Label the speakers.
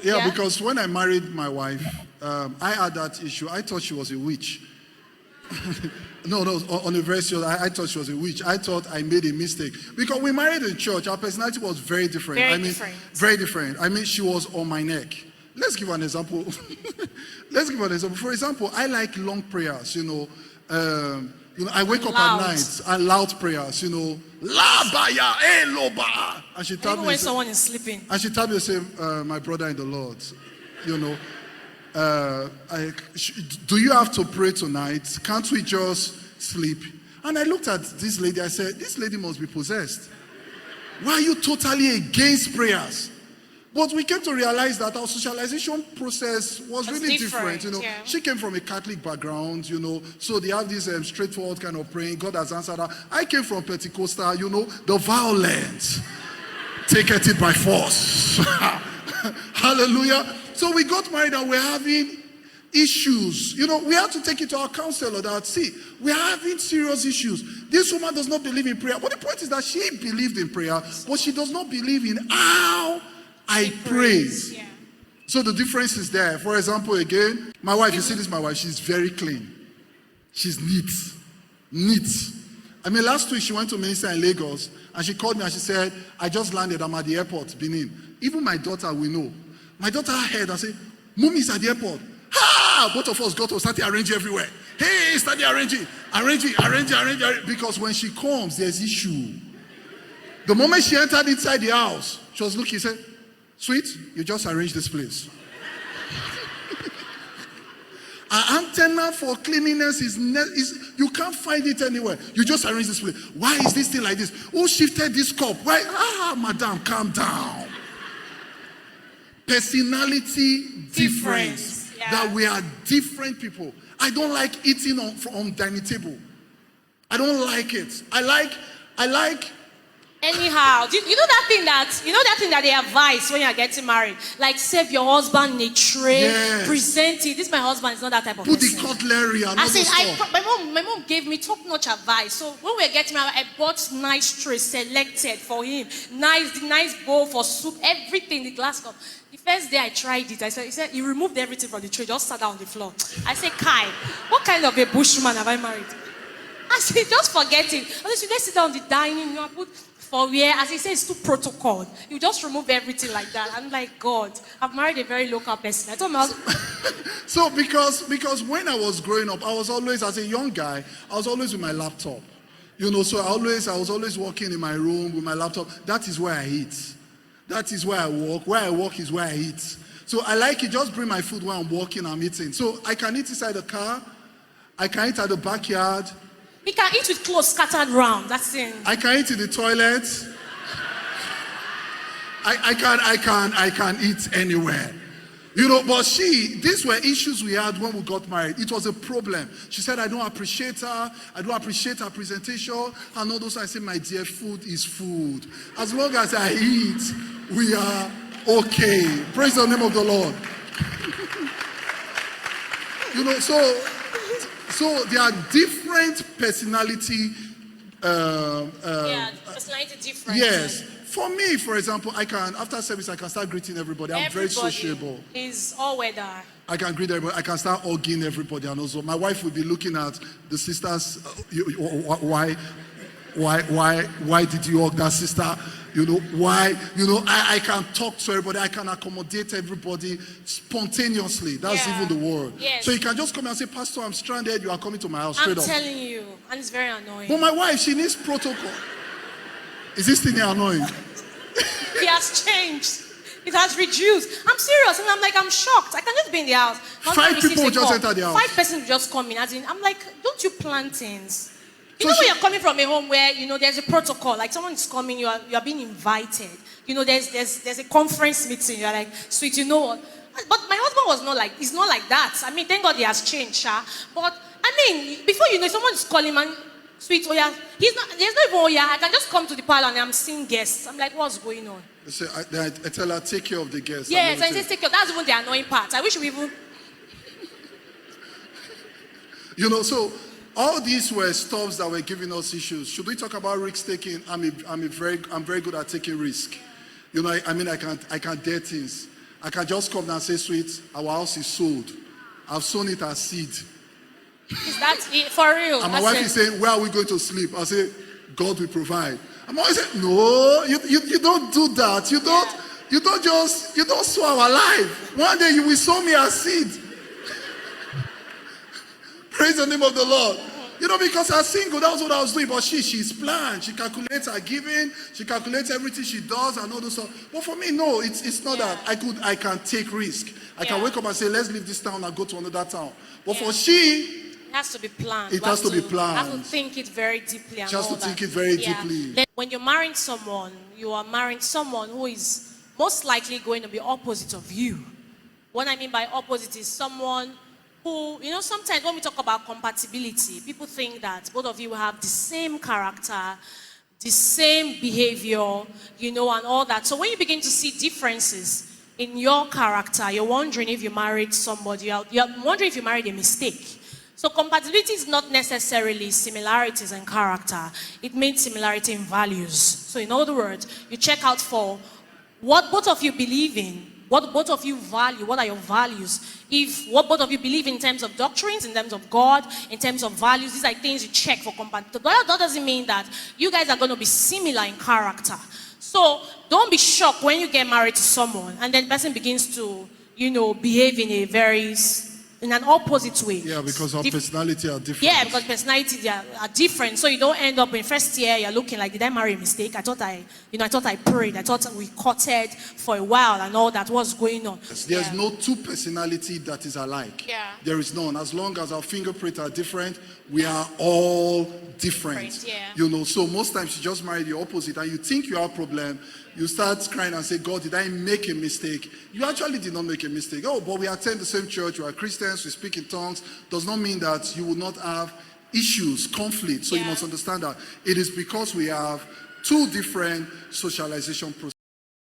Speaker 1: Yeah, because when I married my wife, I had that issue. I thought she was a witch. No, on a very serious, I thought she was a witch. I thought I made a mistake. Because we married in church, our personality was very different. Very different. I mean, she was on my neck. Let's give an example. For example, I like long prayers, I wake up at night and loud prayers, La baya, loba. And she told me
Speaker 2: when someone is sleeping.
Speaker 1: And she told me to say, my brother in the Lord, do you have to pray tonight? Can't we just sleep? And I looked at this lady, I said, this lady must be possessed. Why are you totally against prayers? But we came to realize that our socialization process was really different. She came from a Catholic background, so they have this straightforward kind of praying. God has answered her. I came from Pentecostal, the violence. Take it by force. Hallelujah. So we got married and we're having issues. We have to take it to our counselor that, see, we're having serious issues. This woman does not believe in prayer. But the point is that she believed in prayer, but she does not believe in how I pray. Yeah. So the difference is there. For example, again, my wife, you see this, my wife, she's very clean. She's neat. I mean, last week she went to minister in Lagos and she called me and she said, I just landed, I'm at the airport, Benin. Even my daughter will know. My daughter heard and said, Mommy's at the airport. Ha! Both of us got to start arranging everywhere. Hey, start arranging. Because when she comes, there's issue. The moment she entered inside the house, she was looking, said, sweet, you just arrange this place. Our antenna for cleanliness is you can't find it anywhere. You just arrange this place. Why is this thing like this? Who shifted this cup? Why? Madam, calm down. Personality difference. Yeah. That we are different people. I don't like eating on dining table. I don't like it. I like
Speaker 2: anyhow. You know that thing that they advise when you're getting married? Like, serve your husband in a tray, yes. Present it. This my husband is not that type of person.
Speaker 1: Put the cutlery and all stuff.
Speaker 2: My mom gave me top-notch advice. So when we were getting married, I bought nice tray selected for him. Nice bowl for soup, everything, the glass cup. The first day I tried it, he said, he removed everything from the tray, just sat down on the floor. I said, Kai, what kind of a bushman have I married? I said, just forget it. I said, let's sit down on the dining, put for where, as he says, it's too protocol. You just remove everything like that. I'm like, God, I've married a very local person. I told my husband.
Speaker 1: So because when I was growing up, I was always, as a young guy, I was always with my laptop. So I was always working in my room with my laptop. That is where I eat. That is where I work. Where I work is where I eat. So I like it. Just bring my food when I'm working, I'm eating. So I can eat inside the car. I can eat at the backyard.
Speaker 2: He can eat with clothes scattered around. That's it.
Speaker 1: I can eat in the toilet. I can eat anywhere. But these were issues we had when we got married. It was a problem. She said, I don't appreciate her. I don't appreciate her presentation. And all those, I say, my dear, food is food. As long as I eat, we are okay. Praise the name of the Lord. So there are different personality.
Speaker 2: Personality different.
Speaker 1: Yes. For me, for example, after service, I can start greeting everybody. I'm very sociable.
Speaker 2: Is all weather.
Speaker 1: I can greet everybody. I can start hugging everybody. And also, my wife will be looking at the sisters. Why did you hug that sister? Why? I can talk to everybody. I can accommodate everybody spontaneously. That's even the word.
Speaker 2: Yes.
Speaker 1: So you can just come and say, Pastor, I'm stranded. You are coming to my house straight up.
Speaker 2: I'm telling you. And it's very annoying.
Speaker 1: But my wife, she needs protocol. Is this thing annoying?
Speaker 2: It has changed. It has reduced. I'm serious. And I'm shocked. I can just be in the house.
Speaker 1: 5 people just enter the house.
Speaker 2: 5 persons just come in. I'm like, don't you plan things? When you're coming from a home where, there's a protocol. Like someone is coming, you are being invited. There's a conference meeting. You're like, sweet, you know what? But my husband was not like, he's not like that. I mean, thank God he has changed, Sha. But, before someone is calling, man, sweet, there's not even I can just come to the parlor and I'm seeing guests. I'm like, what's going on?
Speaker 1: So I tell her, take care of the guests.
Speaker 2: Yes, I say take care. That's even the annoying part. I wish we even...
Speaker 1: So all these were stuffs that were giving us issues. Should we talk about risk taking? I'm very good at taking risk. I can dare things. I can just come down and say, sweet, our house is sold. I've sown it as seed.
Speaker 2: Is that it for real?
Speaker 1: And my wife is saying, where are we going to sleep? I say, God will provide. I'm always saying, no, you don't do that. You don't sow our life. One day you will sow me as seed. Praise the name of the Lord. Because I'm single, that was what I was doing. But she's planned. She calculates her giving. She calculates everything she does and all those stuff. But for me, no, it's not that. I can take risk. I can wake up and say, let's leave this town and go to another town. But for she,
Speaker 2: it has to be planned.
Speaker 1: It has to be planned.
Speaker 2: You have to think it very deeply. And
Speaker 1: she has to think it very deeply.
Speaker 2: Then when you're marrying someone, you are marrying someone who is most likely going to be opposite of you. What I mean by opposite is someone who, sometimes when we talk about compatibility, people think that both of you have the same character, the same behavior, and all that. So when you begin to see differences in your character, you're wondering if you married somebody, you're wondering if you married a mistake. So compatibility is not necessarily similarities in character. It means similarity in values. So in other words, you check out for what both of you believe in, what both of you value, what are your values. If what both of you believe in terms of doctrines, in terms of God, in terms of values, these are things you check for compatibility. But that doesn't mean that you guys are going to be similar in character. So don't be shocked when you get married to someone and then the person begins to, behave in an opposite way.
Speaker 1: Yeah, because our personality are different.
Speaker 2: Yeah, because personalities are different. So you don't end up in first year, you're looking like, did I marry a mistake? I thought I prayed. I thought we courted for a while and all that. What's going on?
Speaker 1: There's no two personality that is alike.
Speaker 2: Yeah.
Speaker 1: There is none. As long as our fingerprints are different, we are all different.
Speaker 2: Yeah.
Speaker 1: So most times you just marry the opposite and you think you have a problem. You start crying and say, God, did I make a mistake? You actually did not make a mistake. Oh, but we attend the same church, we are Christians, we speak in tongues. Does not mean that you will not have issues, conflict. So you must understand that it is because we have two different socialization processes.